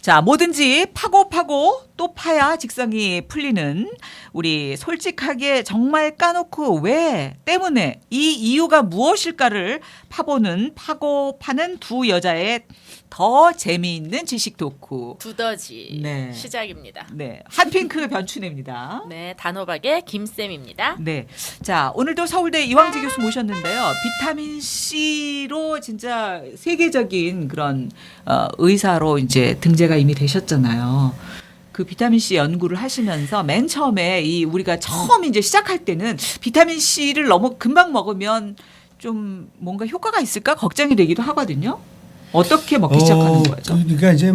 자, 뭐든지 파고 또 파야 직성이 풀리는 우리 솔직하게 정말 까놓고 왜 때문에 이 이유가 무엇일까를 파보는 파고 파는 두 여자의 더 재미있는 지식 토크. 두더지 네. 시작입니다. 네, 핫핑크 변춘혜입니다. 네, 단호박의 김쌤입니다. 네. 자, 오늘도 서울대 이황재 교수 모셨는데요. 비타민 C로 진짜 세계적인 그런 의사로 이제 등재가 이미 되셨잖아요. 그 비타민 C 연구를 하시면서 맨 처음에 이 우리가 처음 이제 시작할 때는 비타민 C를 너무 금방 먹으면 좀 뭔가 효과가 있을까 걱정이 되기도 하거든요. 어떻게 먹기 시작하는 거죠? 그러니까 이제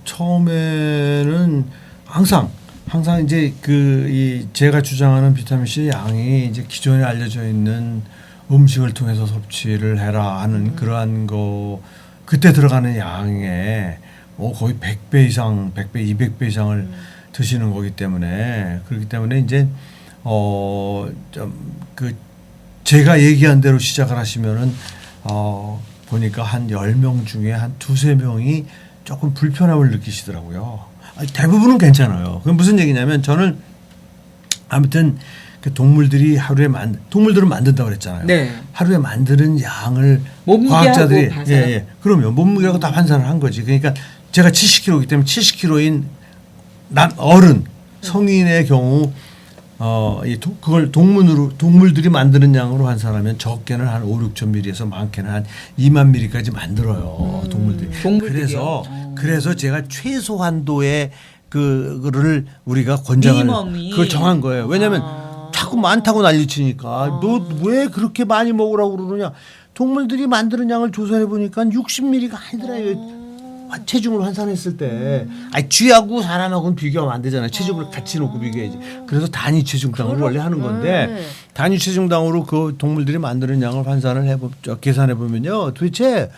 처음에는 항상 이제 제가 주장하는 비타민 C 양이 이제 기존에 알려져 있는 음식을 통해서 섭취를 해라 하는 그러한 거 그때 들어가는 양에 거의 100배 이상, 100배, 200배 이상을 드시는 거기 때문에 그렇기 때문에 이제 제가 얘기한 대로 시작을 하시면은 보니까 한 10명 중에 한 2-3명이 조금 불편함을 느끼시더라고요. 대부분은 괜찮아요. 그게 무슨 얘기냐면 저는 아무튼 그 동물들이 동물들은 만든다고 그랬잖아요. 네. 하루에 만드는 양을 과학자들이 그러면 몸무게하고 다 환산을 한 거지. 그러니까 제가 70kg이기 때문에 70kg인 어른 성인의 경우 그걸 동물들이 만드는 양으로 환산하면 적게는 한 5-6천 ml에서 많게는 한 2만 ml까지 만들어요. 동물들이. 그래서 제가 최소한도의 그거를 우리가 권장을 그걸 정한 거예요. 왜냐하면 자꾸 많다고 난리치니까 너 왜 그렇게 많이 먹으라고 그러느냐. 동물들이 만드는 양을 조사해 보니까 60ml가 아니더라요. 체중을 환산했을 때 쥐하고 사람하고는 비교하면 안 되잖아요. 체중을 같이 놓고 비교해야지. 그래서 단위 체중당으로 원래 하는 건데 단위 체중당으로 그 동물들이 만드는 양을 환산을 계산해 보면요. 도대체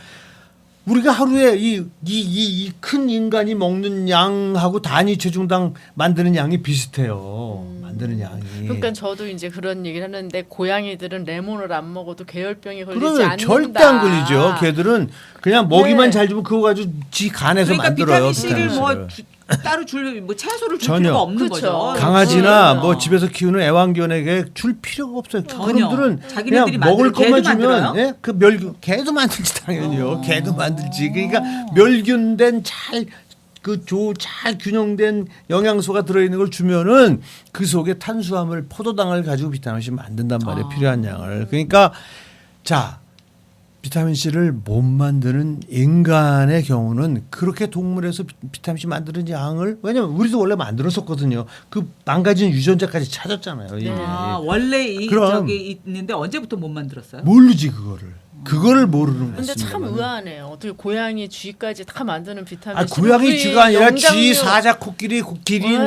우리가 하루에 이 큰 인간이 먹는 양하고 단위 체중당 만드는 양이 비슷해요. 만드는 양이. 그러니까 저도 이제 그런 얘기를 하는데 고양이들은 레몬을 안 먹어도 계열병이 걸리지 그러면 않는다. 절대 안 걸리죠. 걔들은 그냥 먹이만 잘 주면 그거 가지고 지 간에서 만들어요. 비타민 C를 따로 채소를 줄 필요가 없는 거죠. 강아지나 집에서 키우는 애완견에게 줄 필요가 없어요. 그들은 그냥 먹을 것만 주면 그 멸균 개도 만들지 당연히요. 개도 만들지. 그러니까 멸균된 잘 균형된 영양소가 들어있는 걸 주면은 그 속에 탄수화물, 포도당을 가지고 비타민 C 만든단 말이에요. 필요한 양을. 그러니까 자. 비타민 C를 못 만드는 인간의 경우는 그렇게 동물에서 비타민 C 만드는 양을 왜냐면 우리도 원래 만들었었거든요. 그 망가진 유전자까지 찾았잖아요. 원래 저기 있는데 언제부터 못 만들었어요? 모르지 그거를 모르는 근데 참 의아하네요. 어떻게 고양이 쥐까지 다 만드는 비타민 C. 고양이 쥐가 아니라 쥐, 사자, 코끼리, 기린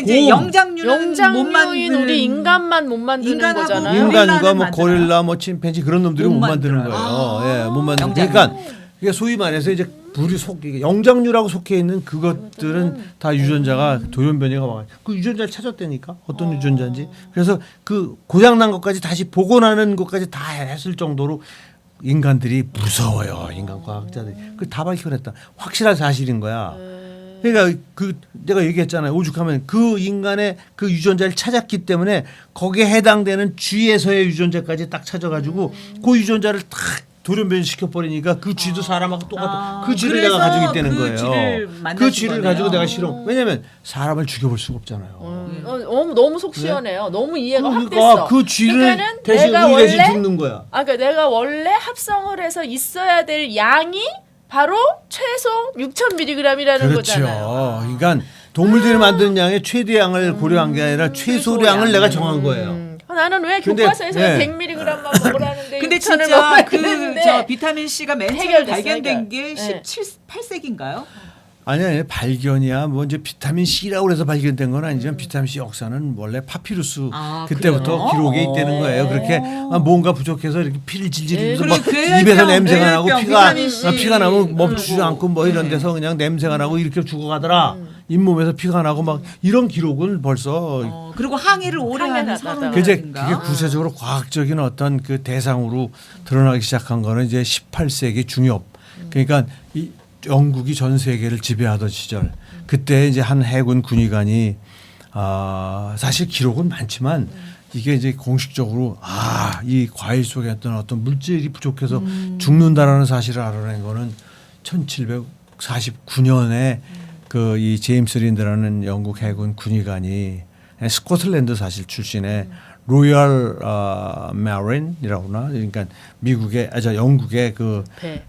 이제 영장류는 못 만드는 우리 인간만 못 만드는 거잖아요. 인간과 고릴라, 침팬지 그런 놈들이 못 만드는 거예요. 못 만드는. 그러니까 소위 말해서 이제 영장류라고 속해 있는 그것들은 다 유전자가 돌연 변이가 와가지고 그 유전자를 찾았다니까 어떤 유전자인지. 그래서 그 고장난 것까지 다시 복원하는 것까지 다 했을 정도로 인간들이 무서워요. 인간 과학자들이. 그 다 밝혀냈다. 확실한 사실인 거야. 그러니까 내가 얘기했잖아요. 오죽하면 그 인간의 그 유전자를 찾았기 때문에 거기에 해당되는 쥐에서의 유전자까지 딱 찾아가지고 그 유전자를 딱 돌연변이 시켜버리니까 그 쥐도 사람하고 똑같아. 그 쥐를 내가 가지고 있다는 거예요. 그 쥐를 가지고 내가 실험. 왜냐하면 사람을 죽여볼 수가 없잖아요. 너무 속 시원해요. 너무 이해가 확 그러니까 됐어. 그 쥐를 대신 우리 대신 죽는 거야. 그러니까 내가 원래 합성을 해서 있어야 될 양이 바로 최소 6,000mg이라는 거잖아요. 그러니까 동물들이 만드는 양의 최대양을 고려한 게 아니라 최소량을 내가 정한 거예요. 나는 왜 교과서에서 100mg만 먹으라는데 근데 진짜 저 비타민 C가 맨 처음 발견된 게 18세기인가요? 아니 발견이야. 이제 비타민 C라고 해서 발견된 건 아니지만 비타민 C 역사는 원래 파피루스 그때부터 기록에 있다는 거예요. 그렇게 뭔가 부족해서 이렇게 피를 질질 흘려서 막 입에서 냄새가 나고 피가 나면 멈추지 않고 이런 데서 그냥 냄새가 나고 이렇게 죽어가더라. 잇몸에서 피가 나고 막 이런 기록은 벌써 그리고 항해를 오래 하는 사람 그게 구체적으로 과학적인 어떤 그 대상으로 드러나기 시작한 거는 이제 18세기 중엽. 그러니까 영국이 전 세계를 지배하던 시절 그때 이제 한 해군 군의관이 사실 기록은 많지만 이게 이제 공식적으로 이 과일 속에 어떤 물질이 부족해서 죽는다라는 사실을 알아낸 거는 1749년에 그 이 제임스 린드라는 영국 해군 군의관이 스코틀랜드 사실 출신의 로열 메린이라고나 그러니까 미국의 영국의 그 배.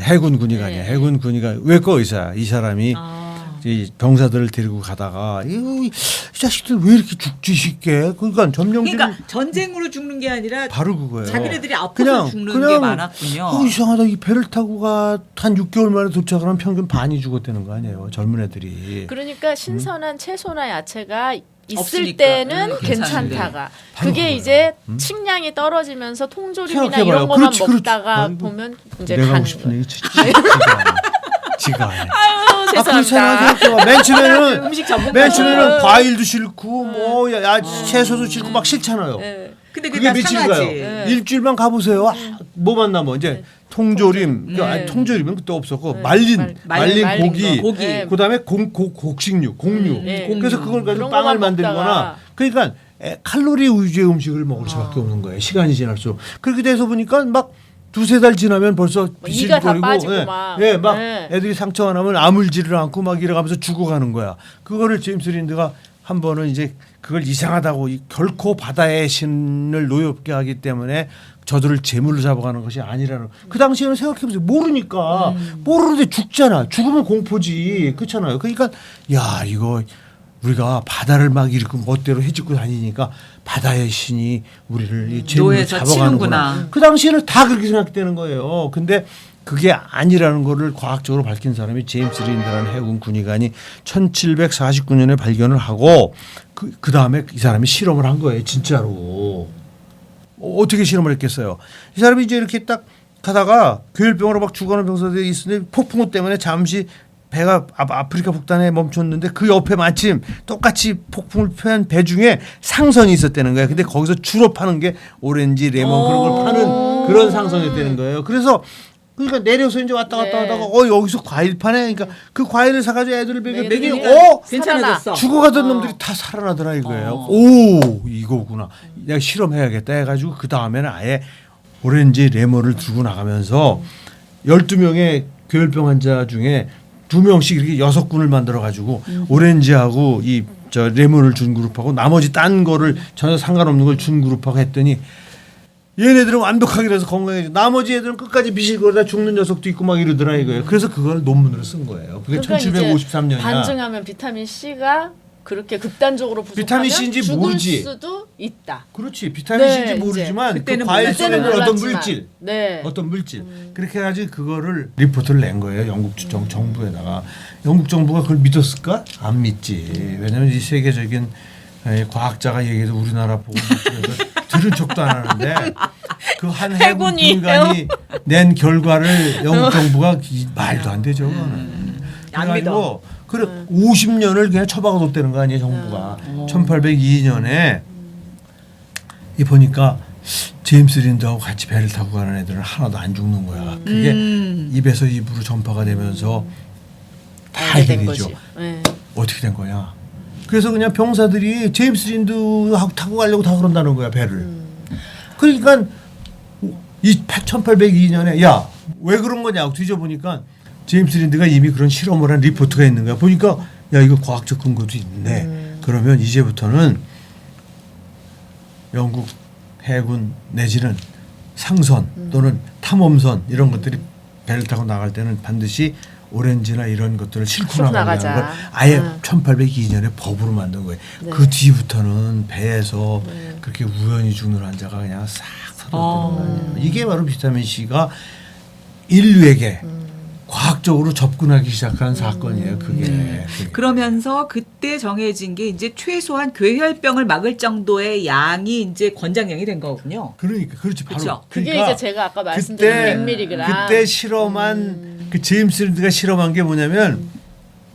해군 군의관이야. 네. 해군 군의관 외과 의사야. 이 사람이 이 병사들을 데리고 가다가 이 자식들 왜 이렇게 죽지 쉽게? 그러니까 점령들이 그러니까 전쟁으로 죽는 게 아니라 바로 그거예요. 자기네들이 아파서 죽는 게 많았군요. 이상하다. 이 배를 타고 한 6개월 만에 도착을 하면 평균 반이 죽었다는 거 아니에요. 젊은 애들이. 그러니까 신선한 채소나 야채가 있을 없으니까. 때는 괜찮은데. 바로 괜찮다가 그게 그거예요. 이제 식량이 떨어지면서 통조림이나 생각해봐요. 이런 것만 그렇지, 그렇지. 먹다가 아이고, 보면 이제 내가 가는 하고 싶은 거예요. 얘기 지가 해. 아유 그렇잖아. 죄송합니다. 생각해봐. 맨 처음에는 음식 전문가. 맨 처음에는 과일도 싫고 뭐 채소도 싫고 막 싫잖아요. 네. 근데 그게 다 며칠 상하지. 가요. 네. 일주일만 가보세요. 뭐만 남아 이제 통조림. 네. 아니, 통조림은 그때 없었고 네. 말린 말린 고기. 거. 고기. 네. 그다음에 곡식류, 곡류. 네. 그래서 그걸 가지고 그런 빵을 것만 만들거나 먹다가. 그러니까 칼로리 위주의 음식을 먹을 수밖에 없는 거예요. 시간이 지날수록. 그렇게 돼서 보니까 막 두세 달 지나면 벌써 이가 다 비실거리고 빠지고 막. 막 네. 애들이 상처가 나면 아물지를 않고 막 이래가면서 죽어가는 거야. 그거를 제임스 린드가 한 번은 이제 그걸 이상하다고 결코 바다의 신을 노엽게 하기 때문에 저들을 제물로 잡아가는 것이 아니라는 그 당시에는 생각해보세요. 모르니까 모르는데 죽잖아. 죽으면 공포지. 그렇잖아요. 그러니까 야 이거 우리가 바다를 막 이렇게 멋대로 해집고 다니니까 바다의 신이 우리를 이 제물로 노예에서 잡아가는구나. 치는구나. 그 당시에는 다 그렇게 생각되는 거예요. 근데 그게 아니라는 거를 과학적으로 밝힌 사람이 제임스 린드라는 해군 군의관이 1749년에 발견을 하고 그 다음에 이 사람이 실험을 한 거예요. 진짜로. 어떻게 실험을 했겠어요. 이 사람이 이제 이렇게 딱 가다가 괴혈병으로 막 죽어가는 병사들이 있으니 폭풍우 때문에 잠시 배가 아프리카 북단에 멈췄는데 그 옆에 마침 똑같이 폭풍을 표한 배 중에 상선이 있었다는 거예요. 근데 거기서 주로 파는 게 오렌지, 레몬 그런 걸 파는 그런 상선이었다는 거예요. 그래서 그러니까 내려서 이제 왔다 갔다 네. 하다가 여기서 과일 파네. 그러니까 그 과일을 사가지고 애들을 먹이니 괜찮아졌어. 죽어가던 놈들이 다 살아나더라 이거예요. 오 이거구나. 내가 실험해야겠다 해가지고 그 다음에는 아예 오렌지 레몬을 들고 나가면서 12명의 괴혈병 환자 중에 2명씩 이렇게 6군을 만들어 가지고 오렌지하고 이 저 레몬을 준 그룹하고 나머지 딴 거를 전혀 상관없는 걸 준 그룹하고 했더니 얘네들은 완벽하게 돼서 건강해져. 나머지 애들은 끝까지 비실거리다 죽는 녀석도 있고 막 이러더라 이거예요. 그래서 그걸 논문으로 쓴 거예요. 그게 그러니까 1753년이야. 반증하면 비타민 C가 그렇게 극단적으로 부족하면 비타민 C인지 죽을 모르지. 수도 있다. 그렇지. 비타민 네, C인지 이제. 모르지만 그 그때는 과일 몰랐지만. 속에는 어떤 몰랐지만. 물질 네. 어떤 물질 그렇게 해가지고 그거를 리포트를 낸 거예요. 영국 정부에다가. 영국 정부가 그걸 믿었을까? 안 믿지. 왜냐하면 이 세계적인 과학자가 얘기해도 우리나라 보고 그래서 들은 척도 안 하는데 그 한 해군 군관이 낸 결과를 영국 정부가 말도 안 되죠. 그거는. 안 믿어. 그래 50년을 그냥 처박아 뒀다는 거 아니에요 정부가. 1802년에 이 보니까 제임스 린드하고 같이 배를 타고 가는 애들은 하나도 안 죽는 거야. 그게 입에서 입으로 전파가 되면서 다 알게 된 얘기죠. 거지. 네. 어떻게 된 거냐. 그래서 그냥 병사들이 제임스 린드하고 타고 가려고 다 그런다는 거야 배를. 그러니까 이 1802년에 야 왜 그런 거냐고 뒤져보니까 제임스 린드가 이미 그런 실험을 한 리포트가 있는 거야. 보니까 야 이거 과학적 근거도 있네. 그러면 이제부터는 영국 해군 내지는 상선 또는 탐험선 이런 것들이 배를 타고 나갈 때는 반드시 오렌지나 이런 것들을 싣고 싣고 나가자는 걸 나가자. 아예 1802년에 법으로 만든 거예요. 네. 그 뒤부터는 배에서 그렇게 우연히 죽는 환자가 그냥 싹 사라졌다는 거 아니에요. 이게 바로 비타민 C가 인류에게 과학적으로 접근하기 시작한 사건이에요. 그게. 그러면서 그때 정해진 게 이제 최소한 괴혈병을 막을 정도의 양이 이제 권장량이 된 거군요. 그러니까 그렇지 바로. 그쵸? 그게 그러니까 이제 제가 아까 말씀드린 100mg. 그때 실험한 그 제임스 린드가 실험한 게 뭐냐면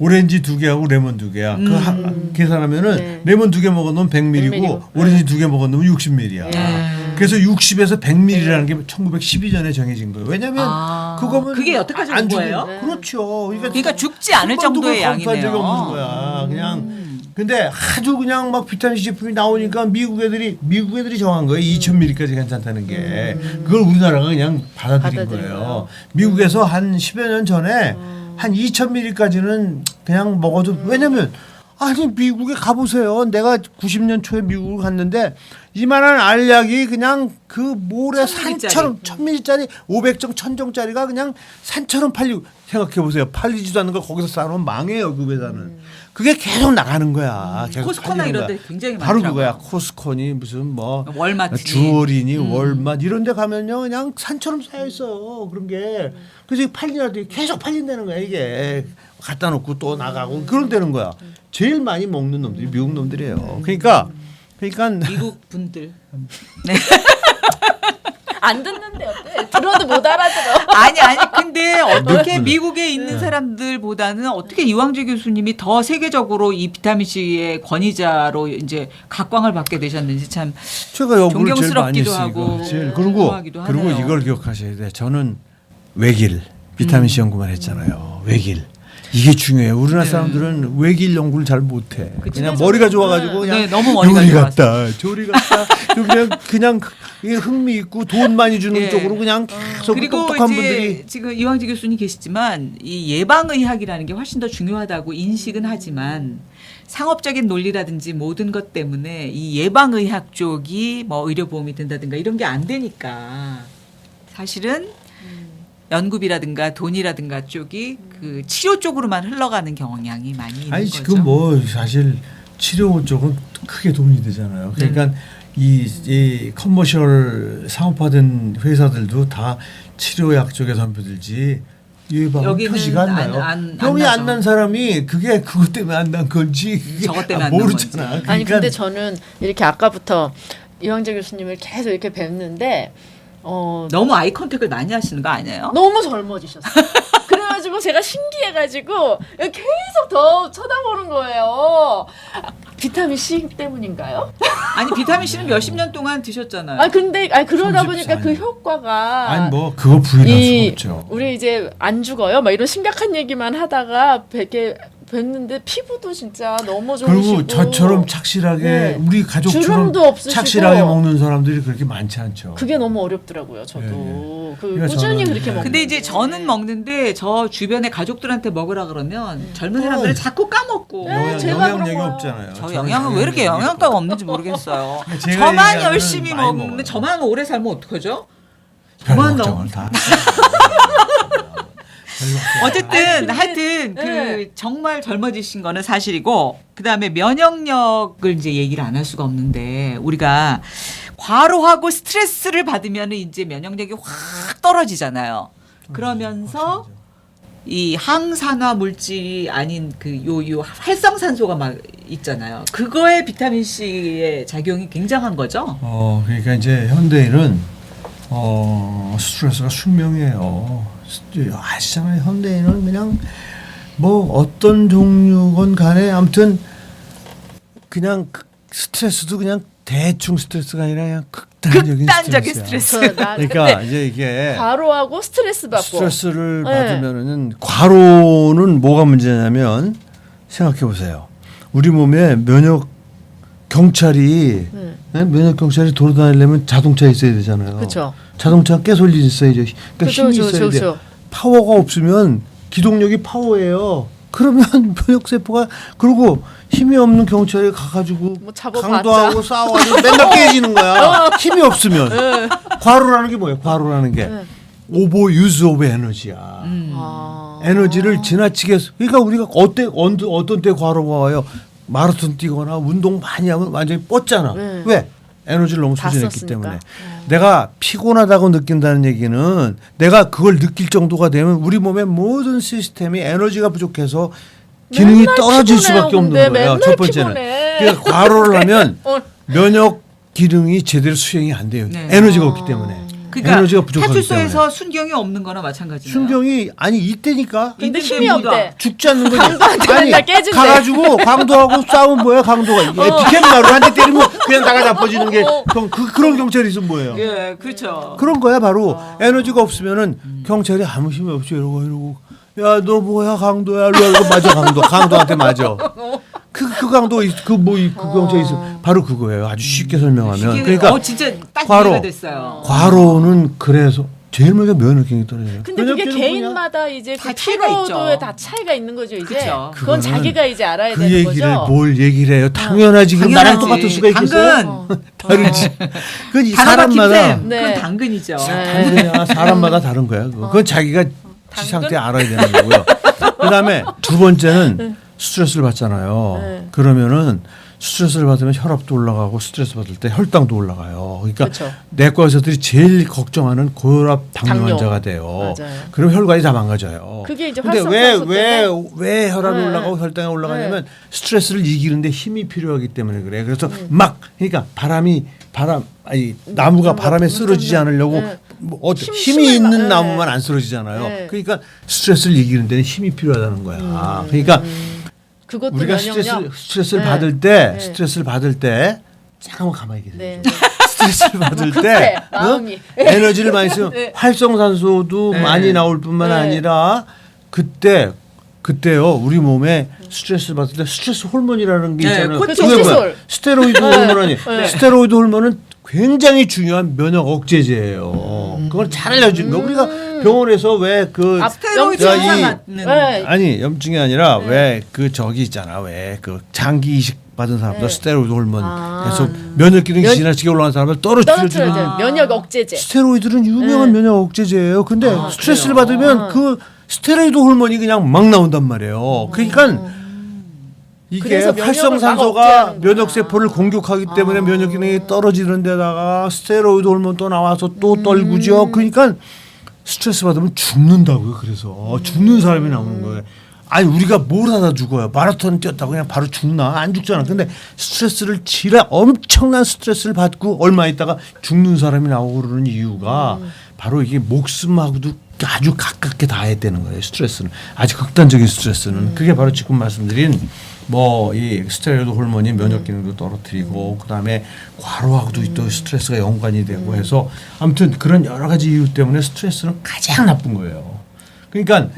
오렌지 2개하고 레몬 2개야. 계산하면은 네. 레몬 2개 먹은 놈 100ml고 100ml. 오렌지 2개 먹은 놈은 60ml야. 네. 그래서 60에서 100ml라는 게 1912년에 정해진 거예요. 왜냐하면 그거면 그게 여태까지 안 온 죽어. 거예요? 네. 그렇죠. 그러니까 죽지 않을 한 번도 정도의 검토한 적이 양이네요. 없는 거야. 그냥 근데 아주 그냥 막 비타민 C 제품이 나오니까 미국 애들이 정한 거예요. 2000ml까지 괜찮다는 게. 그걸 우리나라가 그냥 받아들인 받아들인 거예요. 거예요. 미국에서 한 10여 년 전에 한 2000ml까지는 그냥 먹어도 왜냐면 아니 미국에 가보세요. 내가 90년 초에 미국을 갔는데 이만한 알약이 그냥 그 모래 1000ml 산처럼 1000ml짜리 500정 1000정짜리가 그냥 산처럼 팔리고 생각해 보세요. 팔리지도 않는 걸 거기서 싸놓으면 망해요. 그 회사는. 그게 계속 나가는 거야. 계속 코스코나 팔리는 이런 거야. 데 굉장히 바로 많더라고요. 그거야. 코스코니 무슨 뭐 월마트니. 주얼이니 월맛 이런 데 가면요. 그냥 산처럼 쌓여 있어. 그런 게. 그래서 이게 팔리라도 계속 팔린다는 거야. 이게. 갖다 놓고 또 나가고 그런 데는 거야. 제일 많이 먹는 놈들이 미국 놈들이에요. 그러니까 미국 분들. 안 듣는데 어때? 들어도 못 알아들어. 아니 근데 어떻게 네. 미국에 있는 사람들보다는 어떻게 이왕재 교수님이 더 세계적으로 이 비타민 C의 권위자로 이제 각광을 받게 되셨는지 참 제가 연구를 제일 많이 존경스럽기도 했으니까. 하고 제일 궁금하기도 그리고 하네요. 이걸 기억하셔야 돼. 저는 외길 비타민 C 연구만 했잖아요. 외길. 이게 중요해요. 우리나라 사람들은 외길 연구를 잘 못해. 그냥 머리가 좋아가지고 그냥 네, 너무 머리가 요리 좋아서. 같다, 조리 같다. 그냥 이게 흥미 있고 돈 많이 주는 예. 쪽으로 그냥 계속 그리고 똑똑한 이제 분들이 지금 이왕재 교수님 계시지만 이 예방의학이라는 게 훨씬 더 중요하다고 인식은 하지만 상업적인 논리라든지 모든 것 때문에 이 예방의학 쪽이 뭐 의료보험이 된다든가 이런 게 안 되니까 사실은 연구비라든가 돈이라든가 쪽이 그 치료 쪽으로만 흘러가는 경향이 많이 있는 아니 거죠. 지금 뭐 사실 치료 쪽은 크게 돈이 되잖아요. 그러니까 이 커머셜 상업화된 회사들도 다 치료약 쪽에 선표들지 예방 여기는 표시가 안 나요. 안 병이 나죠. 안 난 사람이 그게 그것 때문에 안 난 건지 그게 저것 때문에 안 난 모르잖아. 건지. 그러니까 아니 근데 저는 이렇게 아까부터 이황재 교수님을 계속 이렇게 뵙는데 너무 아이 컨택을 많이 하시는 거 아니에요? 너무 젊어지셨어요. 그래가지고 제가 신기해가지고 계속 더 쳐다보는 거예요. 비타민 C 때문인가요? 아니 비타민 C는 몇십 년 동안 드셨잖아요. 근데 그러다 34 보니까 그 년. 효과가 아니 뭐 그거 부인할 수 없죠. 우리 이제 안 죽어요. 막 이런 심각한 얘기만 하다가 뵀는데 피부도 진짜 너무 좋으시고 그리고 저처럼 착실하게 네. 우리 가족처럼 주름도 없으시고 착실하게 먹는 사람들이 그렇게 많지 않죠. 그게 너무 어렵더라고요. 저도 그러니까 꾸준히 저는 그렇게 네. 먹는데. 근데 이제 저는 먹는데 저 주변에 가족들한테 먹으라 그러면 젊은 사람들은 자꾸 까먹고 네, 제가 영향력이 그런 없잖아요. 저 영양은 왜 이렇게 영양가가 없는지 모르겠어요. 제가 저만 얘기하면은 열심히 많이 먹는데 먹어요. 저만 오래 살면 어떡하죠? 별 저만 걱정을 다. 어쨌든 아니, 근데- 하여튼 그 네. 정말 젊어지신 거는 사실이고 그다음에 면역력을 이제 얘기를 안 할 수가 없는데 우리가 과로하고 스트레스를 받으면 이제 면역력이 확 떨어지잖아요. 그러면서 이 항산화 물질이 아닌 그 요 활성산소가 막 있잖아요. 그거에 비타민 C의 작용이 굉장한 거죠. 그러니까 이제 현대인은 스트레스가 숙명이에요. 아시잖아요. 현대인은 그냥 뭐 어떤 종류건 간에 아무튼 그냥 스트레스도 그냥 대충 스트레스가 아니라 그냥 극단적인 스트레스. 그러니까 이제 이게 과로하고 스트레스 받고 스트레스를 네. 받으면은 과로는 뭐가 문제냐면 생각해 보세요. 우리 몸에 면역 경찰이 면역 경찰이 돌아다니려면 자동차 있어야 되잖아요. 그렇죠. 자동차 깨솔리 있어야죠. 그러니까 힘이 있어야 돼요. 그렇죠. 파워가 없으면 기동력이 파워예요. 그러면 면역 세포가 그리고 힘이 없는 경찰이 가가지고 뭐 잡아봤자. 강도하고 싸워가지고 맨날 깨지는 거야. 힘이 없으면 과로라는 게 뭐예요? 과로라는 게 오버 유즈 오브 에너지야. 에너지를 지나치게 그러니까 우리가 어떤 때 과로가 와요? 마라톤 뛰거나 운동 많이 하면 완전히 뻗잖아. 왜? 에너지를 너무 다 소진했기 썼으니까. 때문에. 내가 피곤하다고 느낀다는 얘기는 내가 그걸 느낄 정도가 되면 우리 몸의 모든 시스템이 에너지가 부족해서 기능이 맨날 떨어질 피곤해요, 수밖에 없는 근데. 거예요. 맨날 첫 번째는. 피곤해. 그러니까 과로를 하면 어. 면역 기능이 제대로 수행이 안 돼요. 네. 에너지가 없기 때문에. 그러니까 에너지가 부족하기 파출소에서 때문에. 순경이 없는 거나 마찬가지네요. 순경이 아니 이때니까 근데 있는데 힘이 뭐가? 없대. 죽지 않는 거지. 강도한테 맨날 깨진대. 가가지고 강도하고 싸우면 뭐야 강도가 비켜나로 한 대 때리면 그냥 나가 자빠지는 게 그런 경찰이 있으면 뭐예요. 예, 그렇죠. 그런 거야 바로 에너지가 없으면은 경찰이 아무 힘이 없이 이러고 야 너 뭐야 강도야 이러고 맞아 강도한테 맞아. 그 강도 그 경찰이 있어 바로 그거예요. 아주 쉽게 설명하면 이게, 그러니까 진짜 딱 과로. 이해가 됐어요. 과로는 그래서 제일 먼저 면역력이 떨어져요. 근데 그게 면역력은 개인마다 이제 다 그 차이가 피로도에 있죠. 다 차이가 있는 거죠 이제. 그쵸. 그건 그거는 자기가 이제 알아야 그 되는 얘기를 거죠. 뭘 얘기를 해요? 당연하지. 그럼 나랑 당연하지. 똑같을 수가 있겠어요? 당근. 다르지. 그건 이 단어가 사람마다 김쌤. 네. 그건 당근이죠. 당근이야. 사람마다 다른 거야. 그건 자기가 지 당근? 상태 알아야 되는 거고요. 그다음에 두 번째는 스트레스를 받잖아요. 네. 그러면은 스트레스를 받으면 혈압도 올라가고 스트레스 받을 때 혈당도 올라가요. 그러니까 그쵸. 내과 의사들이 제일 걱정하는 고혈압 당뇨 당뇨. 환자가 돼요. 맞아요. 그럼 혈관이 다 망가져요. 그게 이제 근데 활성산소 왜 혈압이 네. 올라가고 혈당이 올라가냐면 스트레스를 이기는데 힘이 필요하기 때문에 그래. 그래서 그러니까 나무가 바람에 쓰러지지 않으려고 네. 힘이 힘을 있는 네. 나무만 안 쓰러지잖아요. 네. 그러니까 스트레스를 이기는 데는 힘이 필요하다는 거야. 그러니까 그것도 우리가 면역력. 스트레스를 네. 받을 때 네. 스트레스를 받을 때 잠깐만 가만히 계세요. 네. 스트레스를 받을 때 급해, 마음이. 에너지를 많이 쓰면 네. 활성산소도 네. 많이 나올 뿐만 네. 아니라 그때요 우리 몸에 스트레스 받을 때 스트레스 호르몬이라는 게 네, 있잖아요. 코티솔. 그게 뭐야? 코티솔. 스테로이드 호르몬 아니에요. 네. 스테로이드 호르몬은 굉장히 중요한 면역 억제제예요. 그걸 잘 알려주는 거. 우리가 병원에서 왜그 스테로이드 야, 항상 이- 맞는. 네. 아니 염증이 아니라 왜 그 저기 있잖아 왜 그 장기 이식 받은 사람들 네. 스테로이드 호르몬 아. 계속 면역 기능이 지나치게 올라간 사람을 떨어뜨려주는 떨어뜨려야 돼. 면역 억제제. 스테로이드는 유명한 네. 면역 억제제예요. 근데 아, 스트레스를 그래요? 받으면 그 스테로이드 호르몬이 그냥 막 나온단 말이에요. 그러니까 이게 그래서 면역을 막 활성산소가 억제하는구나. 면역 세포를 공격하기 때문에 면역 기능이 떨어지는 데다가 스테로이드 호르몬 또 나와서 또 떨구죠. 그러니까 스트레스 받으면 죽는다고요. 그래서 죽는 사람이 나오는 거예요. 아니 우리가 뭘 하다 죽어요. 마라톤 뛰었다고 그냥 바로 죽나? 안 죽잖아. 근데 스트레스를 엄청난 스트레스를 받고 얼마 있다가 죽는 사람이 나오고 그러는 이유가 바로 이게 목숨하고도 아주 가깝게 닿아야 되는 거예요. 스트레스는 아주 극단적인 스트레스는 그게 바로 지금 말씀드린 뭐 이 스테로이드 호르몬이 면역 기능도 떨어뜨리고 그다음에 과로하고도 또 스트레스가 연관이 되고 해서 아무튼 그런 여러 가지 이유 때문에 스트레스는 가장 나쁜 거예요. 그러니까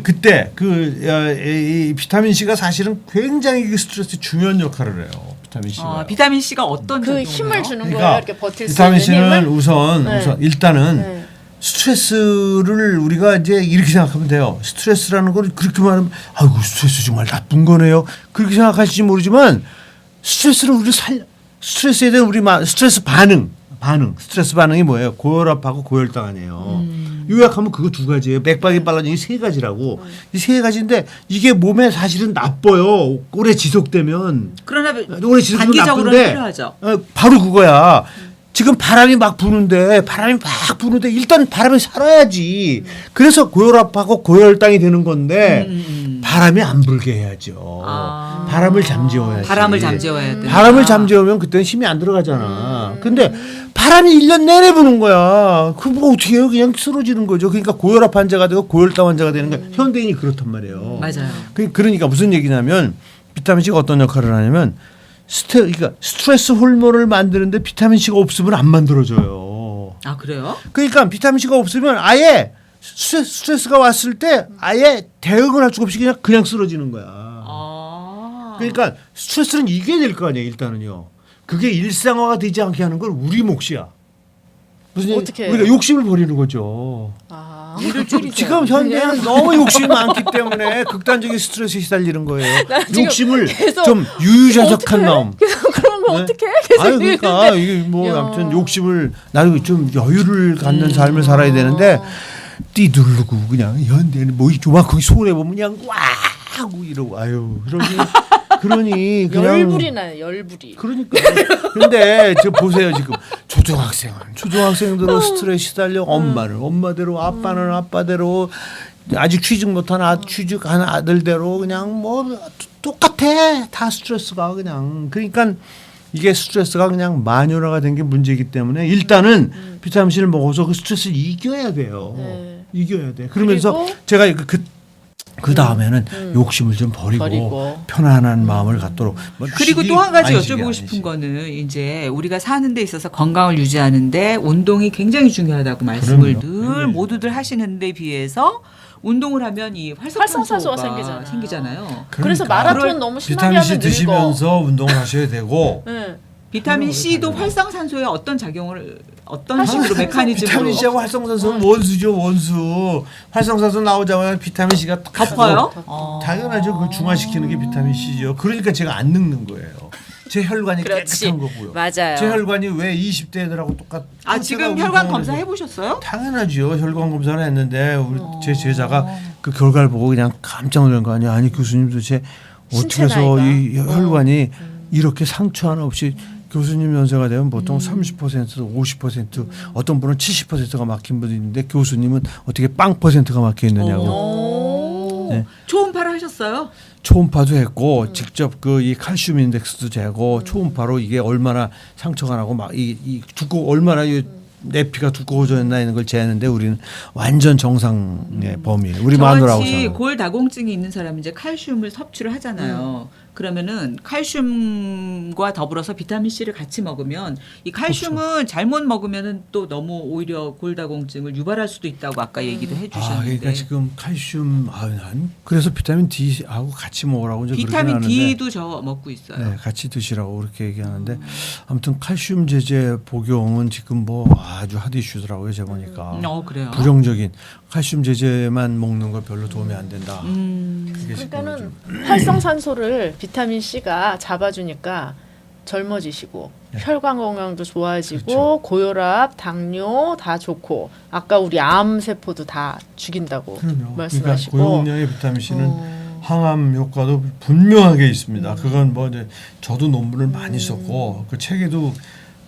그때 이 비타민 C가 사실은 굉장히 그 스트레스 중요한 역할을 해요. 비타민 C가. 비타민 C가 어떤 그 작용을 힘을 해요? 주는 그러니까 거예요. 이렇게 버틸 수 비타민 있는 C는 힘을. 우선 네. 일단은 네. 스트레스를 우리가 이제 이렇게 생각하면 돼요. 스트레스라는 걸 그렇게 말하면 아이고 스트레스 정말 나쁜 거네요. 그렇게 생각하실지 모르지만 스트레스를 스트레스에 대한 스트레스 스트레스 반응이 뭐예요? 고혈압하고 고혈당 아니에요. 요약하면 그거 두 가지예요. 맥박이 빨라지는 게 세 가지라고. 이 세 가지인데 이게 몸에 사실은 나빠요. 오래 지속되면. 그러나 오래 지속되면 단기적으로는 나쁜데 필요하죠. 바로 그거야. 지금 바람이 막 부는데 일단 바람이 살아야지. 그래서 고혈압하고 고혈당이 되는 건데 바람이 안 불게 해야죠. 아. 바람을 잠재워야지. 바람을 잠재워야 돼. 바람을 잠재우면 그때는 힘이 안 들어가잖아. 근데 바람이 1년 내내 부는 거야. 그럼 뭐 어떻게 해요? 그냥 쓰러지는 거죠. 그러니까 고혈압 환자가 되고 고혈당 환자가 되는 거야. 현대인이 그렇단 말이에요. 맞아요. 그러니까 무슨 얘기냐면 비타민 C가 어떤 역할을 하냐면 그러니까 스트레스 호르몬을 만드는데 비타민 C가 없으면 안 만들어져요. 아 그래요? 그러니까 비타민 C가 없으면 아예 스트레스가 왔을 때 아예 대응을 할 수가 없이 그냥 쓰러지는 거야. 아. 그러니까 스트레스는 이겨야 될 거 아니에요. 일단은요. 그게 일상화가 되지 않게 하는 건 우리 몫이야. 무슨 얘기? 어떻게 해요? 우리가 욕심을 버리는 거죠. 일을 줄이세요. 지금 현대는 너무 욕심이 많기 때문에 극단적인 스트레스에 시달리는 거예요. 지금 욕심을 계속 좀 유유자적한 어떡해? 마음. 그런 거 네? 어떻게 해? 계속 아니 그러니까 이게 뭐 야. 아무튼 욕심을 나도 좀 여유를 갖는 삶을 살아야 되는데 띠두르고 그냥 현대는 뭐 조만큼 손해 보면 그냥 와 하고 이러고 아유 그러니 그냥 열불이 나요. 열불이. 그러니까 근데 저 보세요 지금 초등학생들은 스트레스 시달려 엄마는 엄마대로 아빠는 아빠대로 아직 취직 못한 취직한 아들대로 그냥 뭐 똑같아 다 스트레스가 그냥 그러니까 이게 스트레스가 그냥 만연화가 된 게 문제이기 때문에 일단은 비타민 C를 먹어서 그 스트레스를 이겨야 돼요. 네. 이겨야 돼. 그러면서 그리고 제가 그 다음에는 욕심을 좀 버리고 편안한 마음을 갖도록. 뭐 그리고 식이 또 한 가지 안식이 여쭤보고 아니지. 싶은 거는 이제 우리가 사는 데 있어서 건강을 유지하는데 운동이 굉장히 중요하다고 말씀을 그럼요. 늘 네. 모두들 하시는 데 비해서 운동을 하면 이 활성산소가 활성산소가 생기잖아요. 생기잖아요. 그래서 그러니까 마라톤 너무 심하게 비타민 C 하면 늙어. 드시면서 운동을 하셔야 되고 네. 비타민 C도 당연히. 활성산소에 어떤 작용을 어떤 식으로 메커니즘으로 비타민 C하고 활성산소는 원수죠, 원수. 활성산소 나오자마자 비타민 C가 덮어요? 당연하죠. 그걸 중화시키는 게 비타민 C죠. 그러니까 제가 안 늙는 거예요. 제 혈관이 그렇지. 깨끗한 거고요. 맞아요. 제 혈관이 왜 20대 애들하고 똑같? 아 지금 혈관 검사 해보셨어요? 당연하죠. 혈관 검사를 했는데 우리 제 제자가 그 결과를 보고 그냥 깜짝 놀란 거 아니야. 아니 교수님 도대체 어떻게 해서 신체 이 나이가. 혈관이 이렇게 상처 하나 없이 교수님 연세가 되면 보통 30%, 50%, 어떤 분은 70%가 막힌 분이 있는데 교수님은 어떻게 빵 %가 막혀 있느냐고. 오. 네. 초음파를 하셨어요? 초음파도 했고 직접 그 이 칼슘 인덱스도 재고 초음파로 이게 얼마나 상처가 나고 막 이 두꺼 얼마나 이 내피가 두꺼워졌나 있는 걸 재는데 우리는 완전 정상의 범위예요. 우리 마누라하고 저같이 저는. 골다공증이 있는 사람은 이제 칼슘을 섭취를 하잖아요. 그러면은 칼슘과 더불어서 비타민 C를 같이 먹으면 이 칼슘은 그렇죠. 잘못 먹으면은 또 너무 오히려 골다공증을 유발할 수도 있다고 아까 얘기도 해주셨는데. 그러니까 지금 칼슘 난 그래서 비타민 D하고 같이 먹으라고 이제 비타민 그렇게 하는데 D도 저 먹고 있어요. 네, 같이 드시라고 그렇게 얘기하는데 아무튼 칼슘 제제 복용은 지금 뭐 아주 핫 이슈더라고요. 제가 보니까 그래요. 부정적인 칼슘 제제만 먹는 거 별로 도움이 안 된다. 그게 지금 그러니까는 좀- 활성산소를 비타민 C가 잡아주니까 젊어지시고 혈관 건강도 좋아지고 그렇죠. 고혈압, 당뇨 다 좋고 아까 우리 암 세포도 다 죽인다고 그럼요. 말씀하시고 그러니까 고용량의 비타민 C는 항암 효과도 분명하게 있습니다. 그건 뭐 이제 저도 논문을 많이 썼고 그 책에도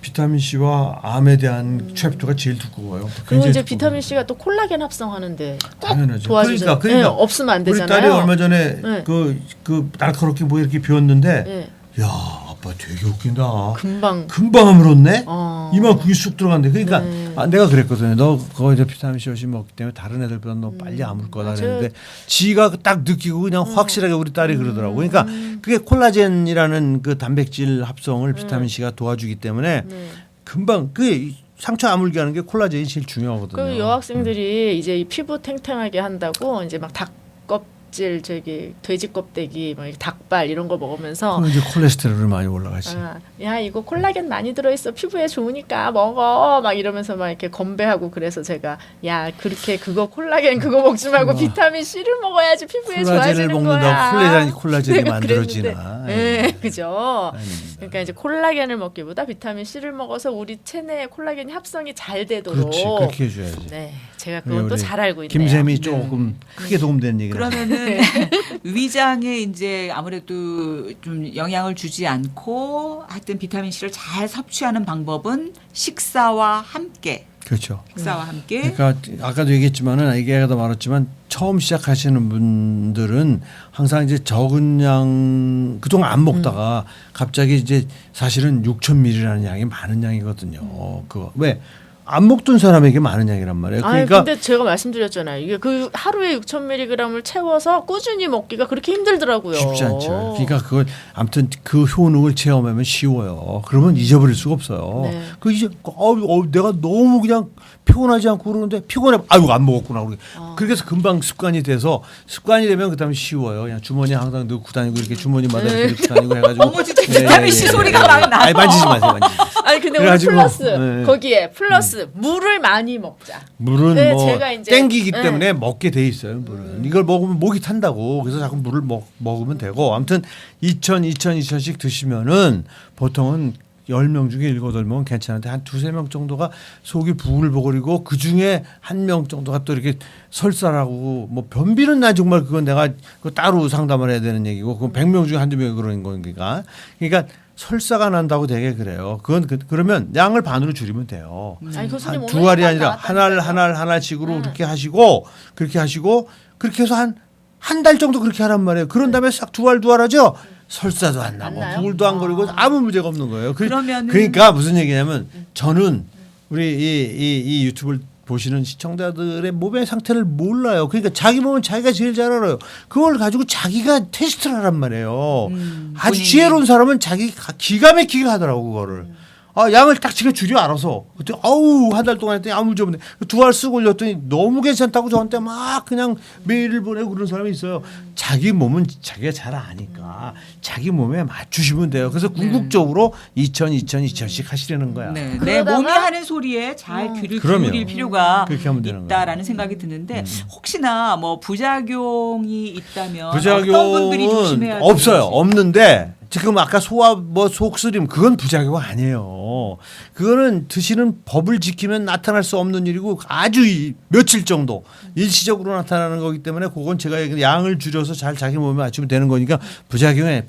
비타민 C와 암에 대한 챕터가 제일 두꺼워요. 그리고 굉장히 이제 두꺼워요. 비타민 C가 또 콜라겐 합성하는데 꼭 당연하죠. 도와주죠. 그러니까 네, 없으면 안 우리 되잖아요. 딸이 얼마 전에 네. 그 날카롭게 뭐 이렇게 비웠는데 네, 야 아빠 되게 웃긴다. 금방 금방 아물었네. 어. 이만 그게 쑥 들어간대. 그러니까 네. 내가 그랬거든요. 너 그거 이제 비타민 C 열심히 먹기 때문에 다른 애들보다 너 빨리 아물 거다 맞아요. 그랬는데 지가 딱 느끼고 그냥 확실하게 우리 딸이 그러더라고. 그러니까 그게 콜라겐이라는 그 단백질 합성을 비타민 C가 도와주기 때문에 네. 금방 그 상처 아물게 하는 게 콜라겐이 제일 중요하거든요. 그 여학생들이 이제 이 피부 탱탱하게 한다고 이제 막 닭껍질 저기 돼지 껍데기 막 닭발 이런 거 먹으면서 그럼 이제 콜레스테롤이 많이 올라가지. 야 이거 콜라겐 많이 들어있어 피부에 좋으니까 먹어 막 이러면서 막 이렇게 건배하고 그래서 제가 야 그렇게 그거 콜라겐 그거 먹지 말고 비타민 C를 먹어야지 피부에 콜라겐을 좋아지는 먹는다고 거야. 콜라겐이 내가 만들어지나. 그랬는데. 네, 그죠. 아닙니다. 그러니까 이제 콜라겐을 먹기보다 비타민 C를 먹어서 우리 체내에 콜라겐 합성이 잘 되도록. 그렇지 그렇게 해줘야지. 네, 제가 그건 또 우리 잘 알고 있네요. 김샘이 조금 크게 도움되는 얘기를. 그러면은 위장에 이제 아무래도 좀 영향을 주지 않고 하여튼 비타민 C를 잘 섭취하는 방법은 식사와 함께. 그렇죠. 식사와 함께. 그러니까 아까도 얘기했지만은 얘기하다 말았지만 처음 시작하시는 분들은 항상 이제 적은 양 그동안 안 먹다가 갑자기 이제 사실은 6,000ml라는 양이 많은 양이거든요. 그거 왜 안 먹던 사람에게 많은 양이란 말이에요. 아니 그러니까 근데 제가 말씀드렸잖아요. 이게 그 하루에 6,000mg을 채워서 꾸준히 먹기가 그렇게 힘들더라고요. 쉽지 않죠. 그러니까 그걸 아무튼 그 효능을 체험하면 쉬워요. 그러면 잊어버릴 수가 없어요. 네. 그 이제 내가 너무 그냥 피곤하지 않고 그러는데 피곤해. 아이고 안 먹었구나. 그렇게 해서 금방 습관이 돼서 습관이 되면 그다음에 쉬워요. 그냥 주머니에 항상 넣고 다니고 이렇게 주머니마다 이렇게 넣고 다니고 해가지고. 어머 진짜 비타민 C 소리가 막 나요. 아니 만지지 마세요. 만지지 마세요. 아니 근데 오늘 그래가지고, 플러스 네. 거기에 플러스 물을 많이 먹자. 물은 네, 뭐 제가 이제- 땡기기 네. 때문에 먹게 돼 있어요. 물은 이걸 먹으면 목이 탄다고 그래서 자꾸 물을 먹으면 되고 아무튼 2,000씩 드시면은 보통은 10명 중에 7, 8명은 괜찮은데 한 2, 3명 정도가 속이 부글부글이고 그중에 1명 정도가 또 이렇게 설사라고 뭐 변비는 나 정말 그건 내가 그거 따로 상담을 해야 되는 얘기고 그건 100명 중에 한두 명이 그러는 거니까 그러니까 설사가 난다고 되게 그래요. 그건 그러면 양을 반으로 줄이면 돼요. 아니 교수님 두 알이 아니라 하나씩으로 그렇게 하시고 그렇게 해서 한 달 정도 그렇게 하란 말이에요. 그런 다음에 싹 두 알 하죠. 설사도 안 나고 나요? 부글도 안 거리고 아무 문제가 없는 거예요. 그러면은- 그러니까 무슨 얘기냐면 저는 우리 이 유튜브를 보시는 시청자들의 몸의 상태를 몰라요. 그러니까 자기 몸은 자기가 제일 잘 알아요. 그걸 가지고 자기가 테스트를 하란 말이에요. 아주 본인이. 지혜로운 사람은 자기 기가 막히게 하더라고 그거를. 양을 딱 지가 줄여 알아서. 그때 아우 한 달 동안 했더니 아무 문제 없네. 2알 쓰고 올렸더니 너무 괜찮다고 저한테 막 그냥 메일을 보내고 그런 사람이 있어요. 자기 몸은 자기가 잘 아니까 자기 몸에 맞추시면 돼요. 그래서 궁극적으로 2000씩 하시려는 거야. 네, 내 그러다가- 몸이 하는 소리에 잘 귀를 그럼요. 기울일 필요가 그렇게 하면 되는 있다라는 생각이 드는데 혹시나 뭐 부작용이 있다면 어떤 분들이 부작용은 조심해야 없어요. 되는지. 없는데 지금 아까 소화 뭐 속쓰림 그건 부작용 아니에요. 그거는 드시는 법을 지키면 나타날 수 없는 일이고 아주 며칠 정도 일시적으로 나타나는 거기 때문에 그건 제가 얘기한 양을 줄여서 잘 자기 몸에 맞추면 되는 거니까 부작용이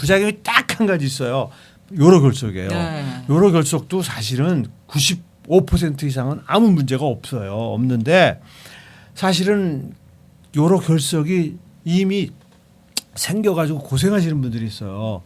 딱 한 가지 있어요. 요로결석이에요. 네. 요로결석도 사실은 95% 이상은 아무 문제가 없어요. 없는데 사실은 요로결석이 이미 생겨가지고 고생하시는 분들이 있어요.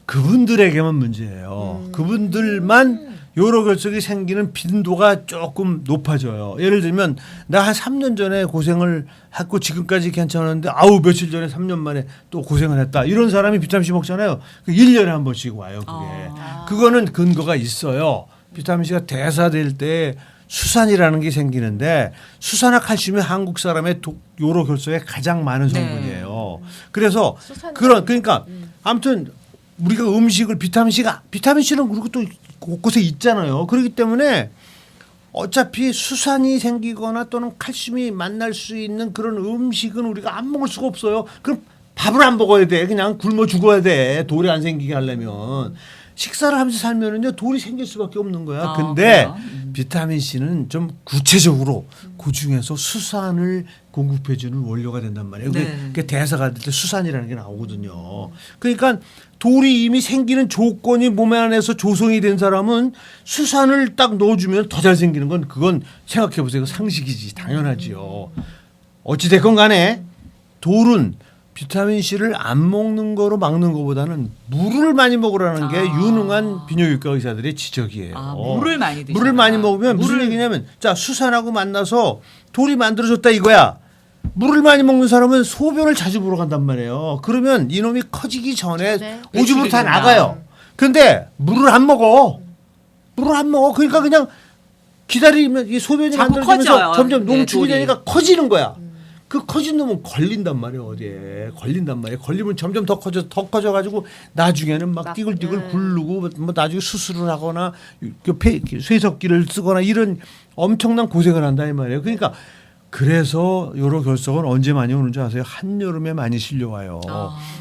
그분들에게만 문제예요. 그분들만 요로결석이 생기는 빈도가 조금 높아져요. 예를 들면 나 한 3년 전에 고생을 했고 지금까지 괜찮았는데 아우 며칠 전에 3년 만에 또 고생을 했다. 이런 사람이 비타민C 먹잖아요. 1년에 한 번씩 와요. 그게. 그거는 근거가 있어요. 비타민C가 대사될 때 수산이라는 게 생기는데 수산화 칼슘이 한국 사람의 요로결석에 가장 많은 성분이에요. 그래서 그러니까 아무튼 우리가 음식을 비타민C는 그리고 또 곳곳에 있잖아요. 그렇기 때문에 어차피 수산이 생기거나 또는 칼슘이 만날 수 있는 그런 음식은 우리가 안 먹을 수가 없어요. 그럼 밥을 안 먹어야 돼. 그냥 굶어 죽어야 돼. 돌이 안 생기게 하려면. 식사를 하면서 살면은요 돌이 생길 수밖에 없는 거야. 근데 비타민 C는 좀 구체적으로 그 중에서 수산을 공급해주는 원료가 된단 말이에요. 그게 대사가 될 때 수산이라는 게 나오거든요. 그러니까 돌이 이미 생기는 조건이 몸 안에서 조성이 된 사람은 수산을 딱 넣어주면 더 잘 생기는 건 그건 생각해 보세요. 상식이지 당연하지요. 어찌 됐건 간에 돌은 비타민 C를 안 먹는 거로 막는 것보다는 물을 많이 먹으라는 게 유능한 비뇨기과 의사들의 지적이에요. 물을 많이 드셔라. 물을 많이 먹으면 무슨 얘기냐면 자 수산하고 만나서 돌이 만들어졌다 이거야. 물을 많이 먹는 사람은 소변을 자주 보러 간단 말이에요. 그러면 이놈이 커지기 전에 오줌으로 다 나가요. 근데 물을 안 먹어. 그러니까 그냥 기다리면 이 소변이 자꾸 만들어지면서 커져요. 점점 네, 농축이 돌이. 되니까 커지는 거야. 그 커진 놈은 걸린단 말이에요. 어디에 걸린단 말이에요. 걸리면 점점 더 커져가지고 나중에는 막 띠글띠글 굴르고 뭐 나중에 수술을 하거나 쇠석기를 쓰거나 이런 엄청난 고생을 한다 이 말이에요. 그러니까 그래서 요로결석은 언제 많이 오는 줄 아세요? 한여름에 많이 실려와요.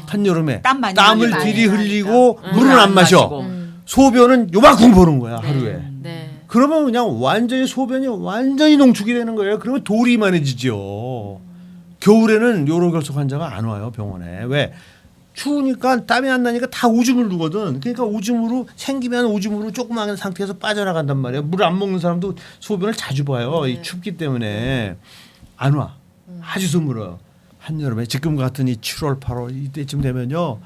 한여름에 땀 많이 땀을 많이 들이 나니까. 흘리고 물은 안 마셔. 소변은 요만큼 보는 거야 하루에. 네. 그러면 그냥 완전히 소변이 완전히 농축이 되는 거예요. 그러면 돌이 이만해지죠. 겨울에는 요로결석 환자가 안 와요 병원에. 왜? 추우니까 땀이 안 나니까 다 오줌을 누거든. 그러니까 오줌으로 생기면 오줌으로 조그마한 상태에서 빠져나간단 말이에요. 물 안 먹는 사람도 소변을 자주 봐요. 이 춥기 때문에 안 와. 아주 드물어요. 한여름에 지금 같은 이 7월 8월 이때쯤 되면요.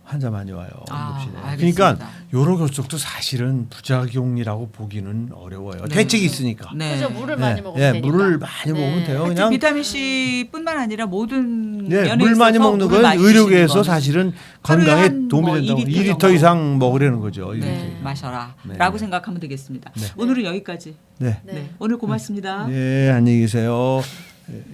환자 많이 와요. 응급실에. 알겠습니다. 그러니까 요로결석도 사실은 부작용이라고 보기는 어려워요. 대책이 있으니까. 그래서 물을 많이 먹으면 되니까. 물을 많이 먹으면 돼요. 하여튼 그냥 비타민 C뿐만 아니라 모든 네, 면에 물 많이 있어서 먹는 물을 건 많이 의료계에서 드시는 사실은 하루에 건강에 한 도움이 뭐 된다고 2리터 2리터 정도. 이상 먹으려는 거죠. 네, 마셔라라고 네. 생각하면 되겠습니다. 네. 오늘은 여기까지. 네. 네, 오늘 고맙습니다. 네, 안녕히 계세요.